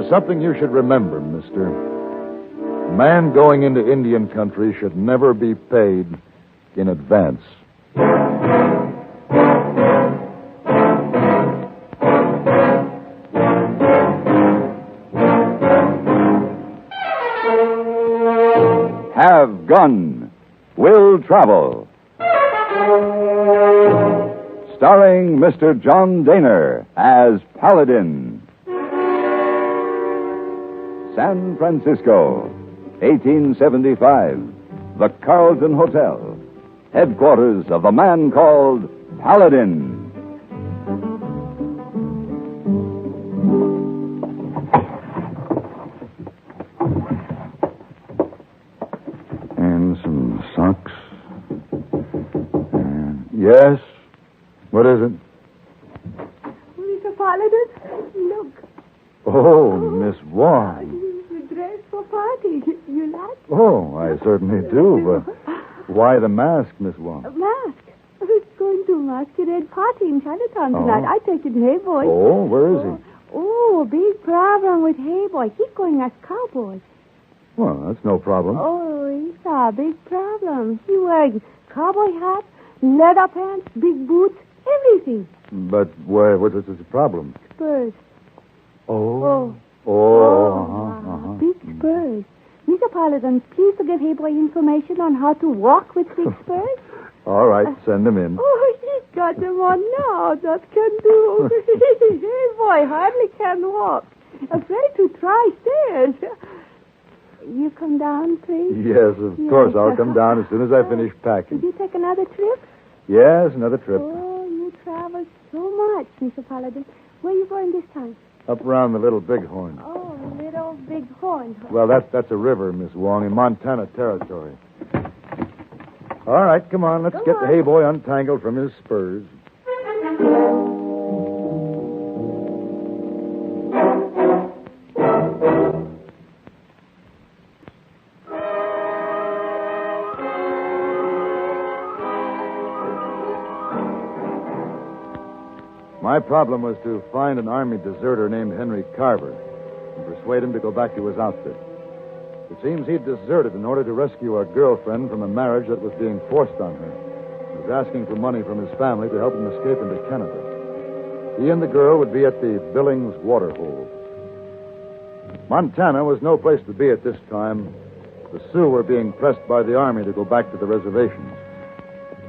There's something you should remember, mister. A man going into Indian country should never be paid in advance. Have Gun, Will Travel. Starring Mr. John Daner as Paladin. San Francisco, 1875. The Carlton Hotel. Headquarters of the man called Paladin. And some socks. Yes? What is it? Mr. Paladin, look. Oh, Miss Wong. You dress for party. You like it? Oh, I certainly do, but why the mask, Miss Wong? A mask. It's going to a masquerade party in Chinatown tonight. I take it Hey Boy. Oh, where is he? Oh, big problem with Hey Boy. He's going as cowboy. Well, that's no problem. Oh, it's a big problem. He wears cowboy hat, leather pants, big boots, everything. But what's the problem? Spurs. Oh. Big spurs. Mr. Paladin, please to give Hey Boy information on how to walk with big spurs. All right, send him in. Oh, he's got them on now. That can do. Hey Boy hardly can walk. Afraid to try stairs. You come down, please? Yes, of course. I'll come down as soon as I finish packing. Did you take another trip? Yes, another trip. Oh, you travel so much, Mr. Paladin. Where are you going this time? Up around the Little Bighorn. Oh, Little Bighorn. Well, that's a river, Miss Wong, in Montana Territory. All right, come on. Let's get the Hey Boy untangled from his spurs. My problem was to find an Army deserter named Henry Carver and persuade him to go back to his outfit. It seems he'd deserted in order to rescue our girlfriend from a marriage that was being forced on her. He was asking for money from his family to help him escape into Canada. He and the girl would be at the Billings Waterhole. Montana was no place to be at this time. The Sioux were being pressed by the Army to go back to the reservations.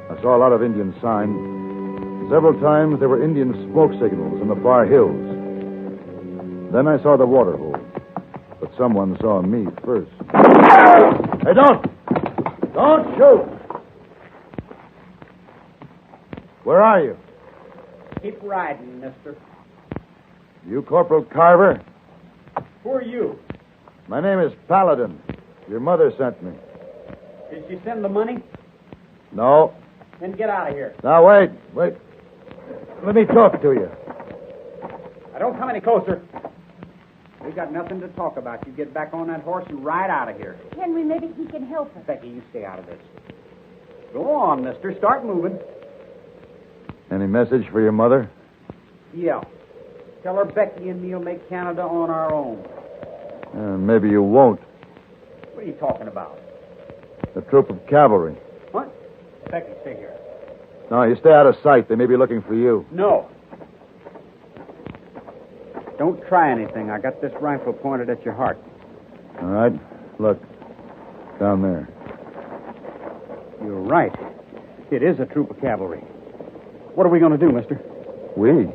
I saw a lot of Indian signs. Several times there were Indian smoke signals in the far hills. Then I saw the waterhole. But someone saw me first. Hey, don't shoot! Where are you? Keep riding, mister. You Corporal Carver? Who are you? My name is Paladin. Your mother sent me. Did she send the money? No. Then get out of here. Now, wait. Let me talk to you. Now, don't come any closer. We got nothing to talk about. You get back on that horse and ride out of here. Henry, maybe he can help us. Becky, you stay out of this. Go on, mister. Start moving. Any message for your mother? Yeah. Tell her Becky and me'll make Canada on our own. Maybe you won't. What are you talking about? A troop of cavalry. What? Becky, stay here. No, you stay out of sight. They may be looking for you. No. Don't try anything. I got this rifle pointed at your heart. All right. Look. Down there. You're right. It is a troop of cavalry. What are we going to do, mister? We?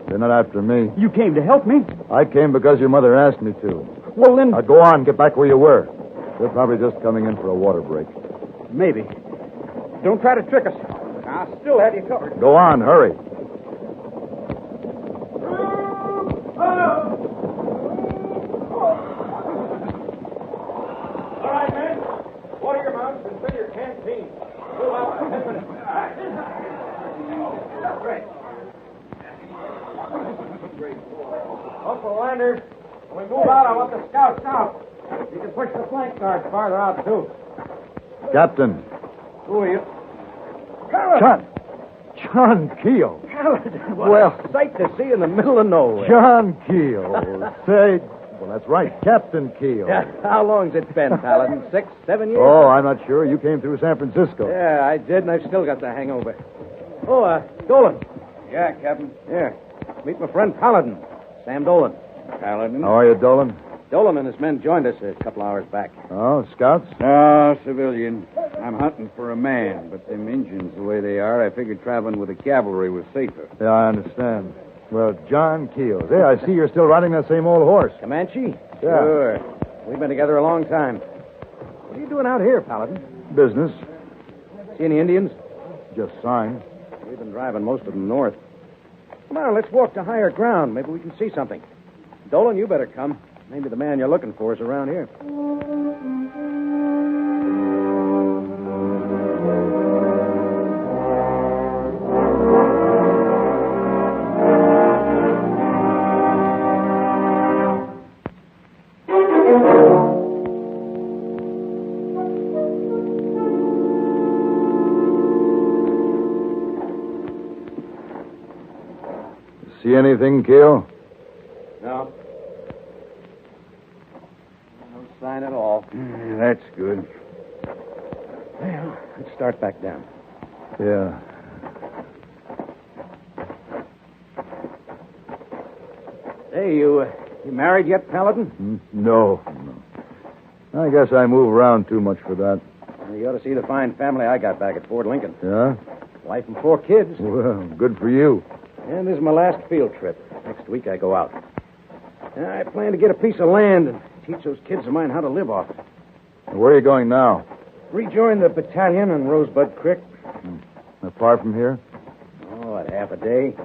They're not after me. You came to help me. I came because your mother asked me to. Well, then... Now, go on. Get back where you were. They're probably just coming in for a water break. Maybe. Don't try to trick us. I'll still have you covered. Go on. Hurry. All right, men. Water your mouths and fill your canteen. Move out. Great. Uncle Lander, when we move out, I want the scouts out. You can push the flank guards farther out, too. Captain. Who are you? John Keel. What a sight to see in the middle of nowhere. John Keel. Say, Well, that's right. Captain Keel. Yeah, how long's it been, Paladin? 6, 7 years? Oh, I'm not sure. You came through San Francisco. Yeah, I did, and I've still got the hangover. Oh, Dolan. Yeah, Captain. Yeah. Meet my friend Paladin. Sam Dolan. Paladin. How are you, Dolan? Dolan and his men joined us a couple hours back. Oh, scouts? No, civilian. I'm hunting for a man, but them Injuns, the way they are, I figured traveling with the cavalry was safer. Yeah, I understand. Well, John Keel. Hey, I see you're still riding that same old horse. Comanche? Yeah. Sure. We've been together a long time. What are you doing out here, Paladin? Business. See any Indians? Just sign. We've been driving most of them north. Come on, let's walk to higher ground. Maybe we can see something. Dolan, you better come. Maybe the man you're looking for is around here. See anything, Keel? No. No sign at all. That's good. Well, let's start back down. Yeah. Hey, you married yet, Paladin? No. I guess I move around too much for that. You ought to see the fine family I got back at Fort Lincoln. Yeah? Wife and 4 kids. Well, good for you. And this is my last field trip. Next week I go out. I plan to get a piece of land and teach those kids of mine how to live off it. Where are you going now? Rejoin the battalion in Rosebud Creek. Not far from here? Oh, at half a day.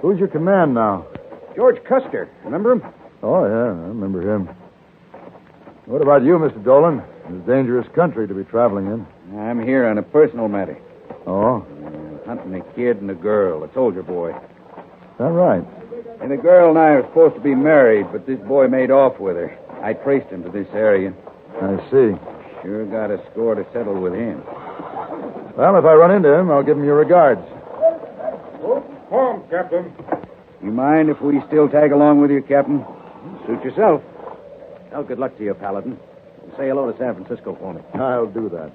Who's your command now? George Custer. Remember him? Oh, yeah, I remember him. What about you, Mr. Dolan? It's a dangerous country to be traveling in. I'm here on a personal matter. Oh? Hunting a kid and a girl, a soldier boy. Is that right? And the girl and I were supposed to be married, but this boy made off with her. I traced him to this area. I see. Sure got a score to settle with him. Well, if I run into him, I'll give him your regards. Home, Captain. You mind if we still tag along with you, Captain? Suit yourself. Well, good luck to you, Paladin. And say hello to San Francisco for me. I'll do that.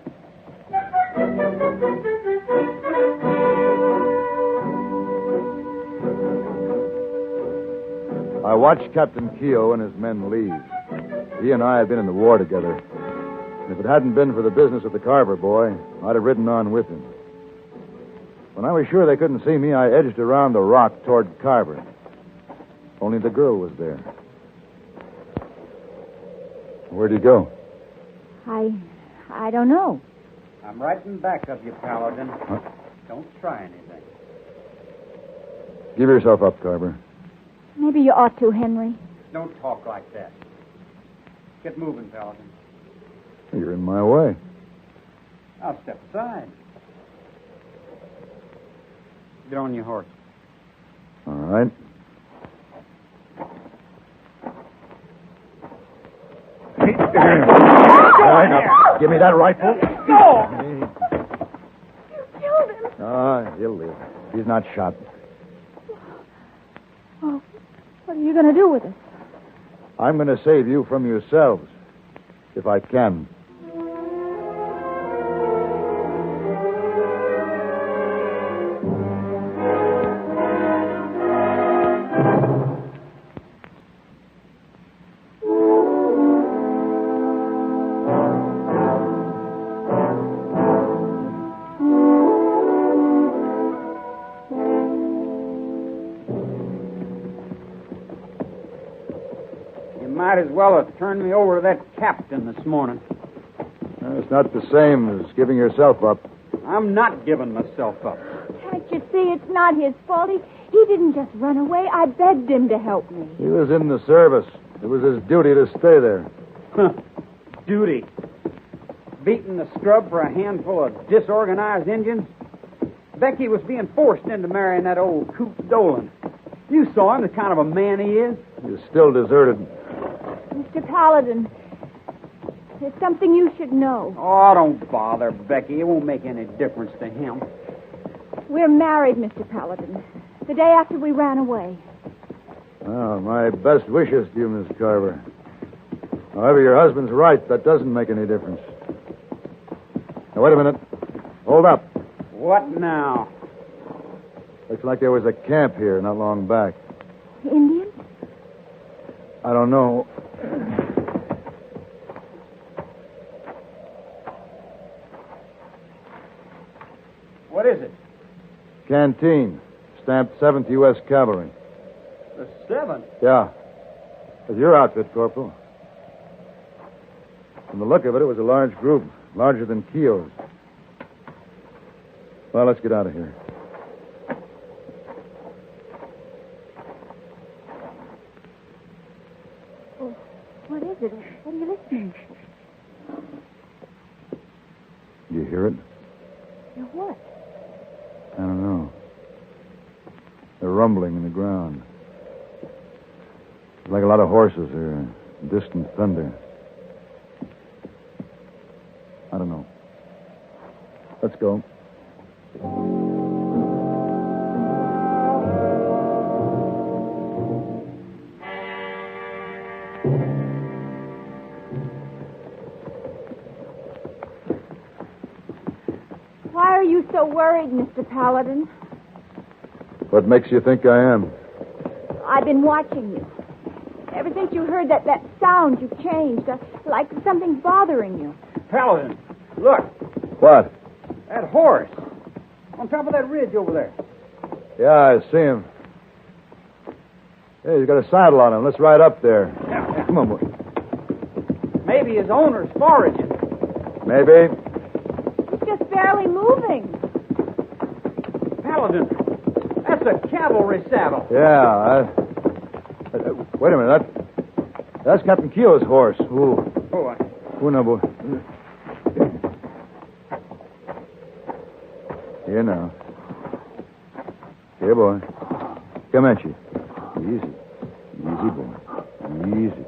I watched Captain Keogh and his men leave. He and I had been in the war together. If it hadn't been for the business of the Carver boy, I'd have ridden on with him. When I was sure they couldn't see me, I edged around the rock toward Carver. Only the girl was there. Where'd he go? I don't know. I'm right in back of you, Paladin. Don't try anything. Give yourself up, Carver. Maybe you ought to, Henry. Don't talk like that. Get moving, Paladin. You're in my way. I'll step aside. Get on your horse. All right. All right, now, give me that rifle. No! You killed him. Ah, he'll live. He's not shot. Oh, what are you going to do with it? I'm going to save you from yourselves, if I can. Might as well have turned me over to that captain this morning. It's not the same as giving yourself up. I'm not giving myself up. Can't you see it's not his fault? He didn't just run away. I begged him to help me. He was in the service. It was his duty to stay there. Duty. Beating the scrub for a handful of disorganized Indians. Becky was being forced into marrying that old Coop Dolan. You saw him, the kind of a man he is. He's still deserted. Mr. Paladin, there's something you should know. Oh, don't bother, Becky. It won't make any difference to him. We're married, Mr. Paladin, the day after we ran away. Well, my best wishes to you, Miss Carver. However, your husband's right. That doesn't make any difference. Now, wait a minute. Hold up. What now? Looks like there was a camp here not long back. Indians? I don't know. What is it? Canteen. Stamped 7th U.S. Cavalry. The 7th? Yeah. It's your outfit, Corporal. From the look of it, it was a large group. Larger than Keogh's. Well, let's get out of here. Oh, what is it? What are you listening to? You hear it? You're what? I don't know. They're rumbling in the ground. It's like a lot of horses or distant thunder. I don't know. Let's go. Why are you so worried, Mr. Paladin? What makes you think I am? I've been watching you. Ever since you heard that sound, you've changed. Like something's bothering you. Paladin, look. What? That horse. On top of that ridge over there. Yeah, I see him. Hey, he's got a saddle on him. Let's ride up there. Yeah. Come on, boy. Maybe his owner's foraging. Maybe. It's just barely moving. Paladin, that's a cavalry saddle. Yeah. Wait a minute. That's Captain Keogh's horse. Ooh. Oh, Ooh, now, boy. Here now. Here, boy. Comanche. Easy. Easy, boy. Easy.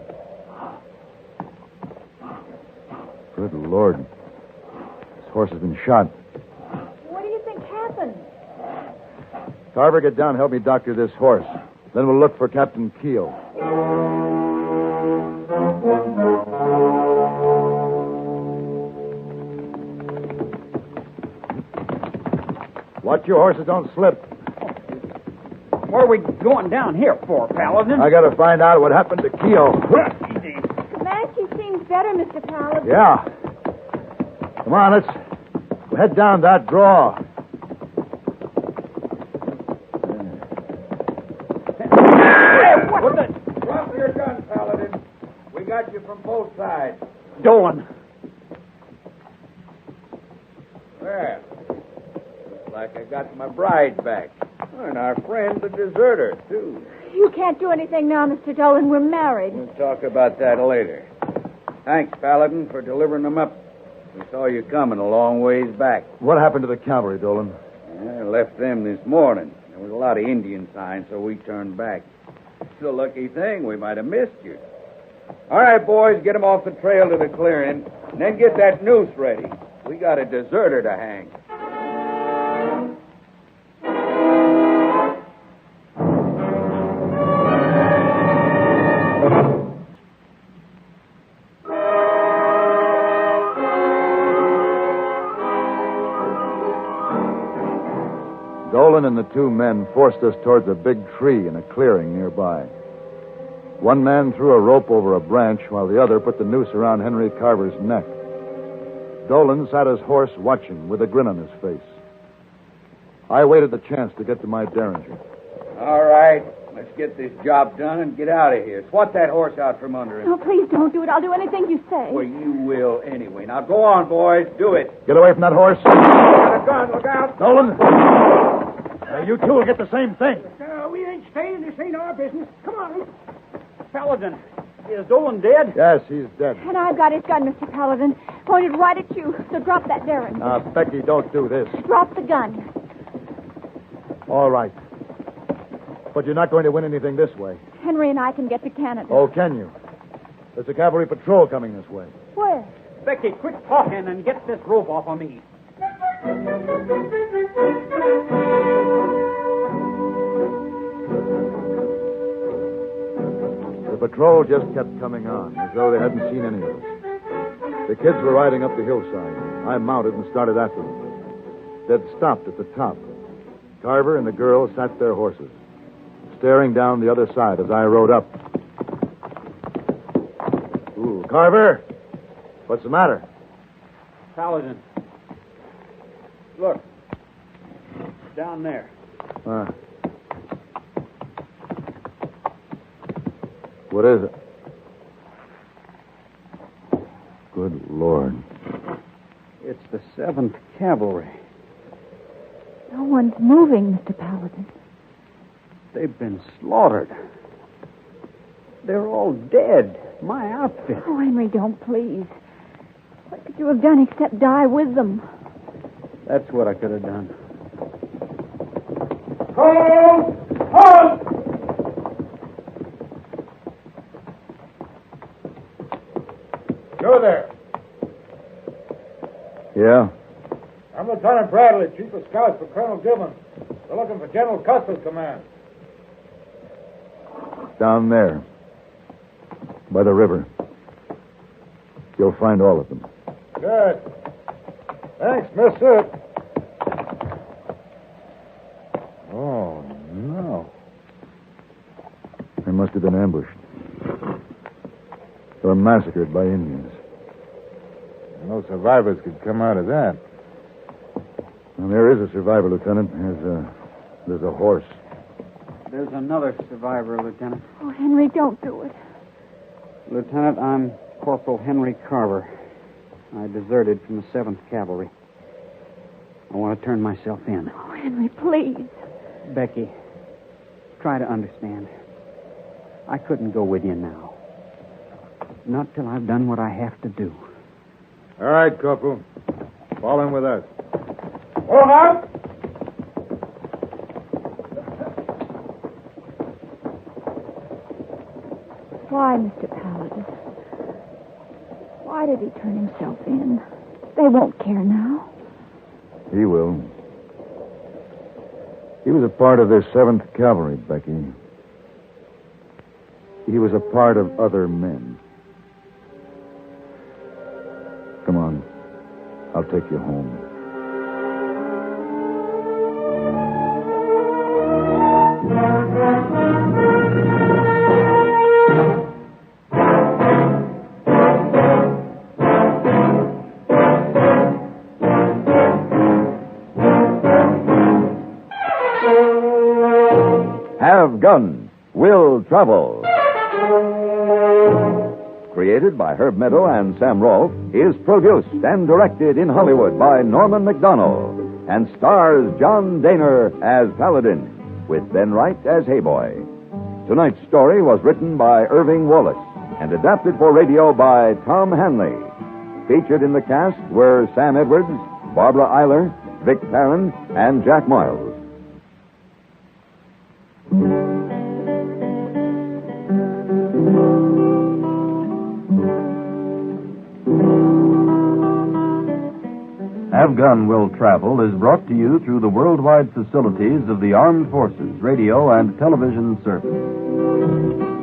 Good Lord. This horse has been shot. What do you think happened? Carver, get down and help me doctor this horse. Then we'll look for Captain Keogh. Watch your horses don't slip. what are we going down here for, Paladin? I gotta find out what happened to Keogh. Easy. Comanche seems better, Mr. Paladin. Yeah. Come on, let's head down that draw. What the... Drop your gun, Paladin. We got you from both sides. Dolan. Well, looks like I got my bride back. And our friend, the deserter, too. You can't do anything now, Mr. Dolan. We're married. We'll talk about that later. Thanks, Paladin, for delivering them up. We saw you coming a long ways back. What happened to the cavalry, Dolan? I left them this morning. There was a lot of Indian signs, so we turned back. It's a lucky thing. We might have missed you. All right, boys, get them off the trail to the clearing, and then get that noose ready. We got a deserter to hang. Dolan and the two men forced us towards a big tree in a clearing nearby. One man threw a rope over a branch while the other put the noose around Henry Carver's neck. Dolan sat his horse watching with a grin on his face. I waited the chance to get to my derringer. All right, let's get this job done and get out of here. Swat that horse out from under him. Oh, please don't do it. I'll do anything you say. Well, you will anyway. Now, go on, boys. Do it. Get away from that horse. Got a gun. Look out. Dolan! You two will get the same thing. We ain't staying. This ain't our business. Come on. Paladin, is Dolan dead? Yes, he's dead. And I've got his gun, Mr. Paladin. Pointed right at you. So drop that derringer. Now, Becky, don't do this. Drop the gun. All right. But you're not going to win anything this way. Henry and I can get to Canada. Oh, can you? There's a cavalry patrol coming this way. Where? Becky, quit talking and get this rope off of me. patrol just kept coming on, as though they hadn't seen any of us. The kids were riding up the hillside. I mounted and started after them. They'd stopped at the top. Carver and the girl sat their horses, staring down the other side as I rode up. Ooh, Carver! What's the matter? Paladin. Look. Down there. What is it? Good Lord. It's the 7th Cavalry. No one's moving, Mr. Paladin. They've been slaughtered. They're all dead. My outfit. Oh, Henry, don't please. What could you have done except die with them? That's what I could have done. Hold! Hold! You there. Yeah? I'm Lieutenant Bradley, Chief of Scouts for Colonel Gibbons. We're looking for General Custer's command. Down there. By the river. You'll find all of them. Good. Thanks, mister. Oh, no. They must have been ambushed. They were massacred by Indians. No survivors could come out of that. Well, there is a survivor, Lieutenant. There's a horse. There's another survivor, Lieutenant. Oh, Henry, don't do it. Lieutenant, I'm Corporal Henry Carver. I deserted from the 7th Cavalry. I want to turn myself in. Oh, Henry, please. Becky, try to understand. I couldn't go with you now. Not till I've done what I have to do. All right, Corporal. Fall in with us. Hold on! Why, Mr. Paladin? Why did he turn himself in? They won't care now. He will. He was a part of this 7th Cavalry, Becky. He was a part of other men. Come on. I'll take you home. Have Gun Will Travel. Created by Herb Meadow and Sam Rolfe, is produced and directed in Hollywood by Norman McDonnell and stars John Daner as Paladin, with Ben Wright as Hayboy. Tonight's story was written by Irving Wallace and adapted for radio by Tom Hanley. Featured in the cast were Sam Edwards, Barbara Eiler, Vic Perrin, and Jack Miles. Have Gun Will Travel is brought to you through the worldwide facilities of the Armed Forces Radio and Television Service.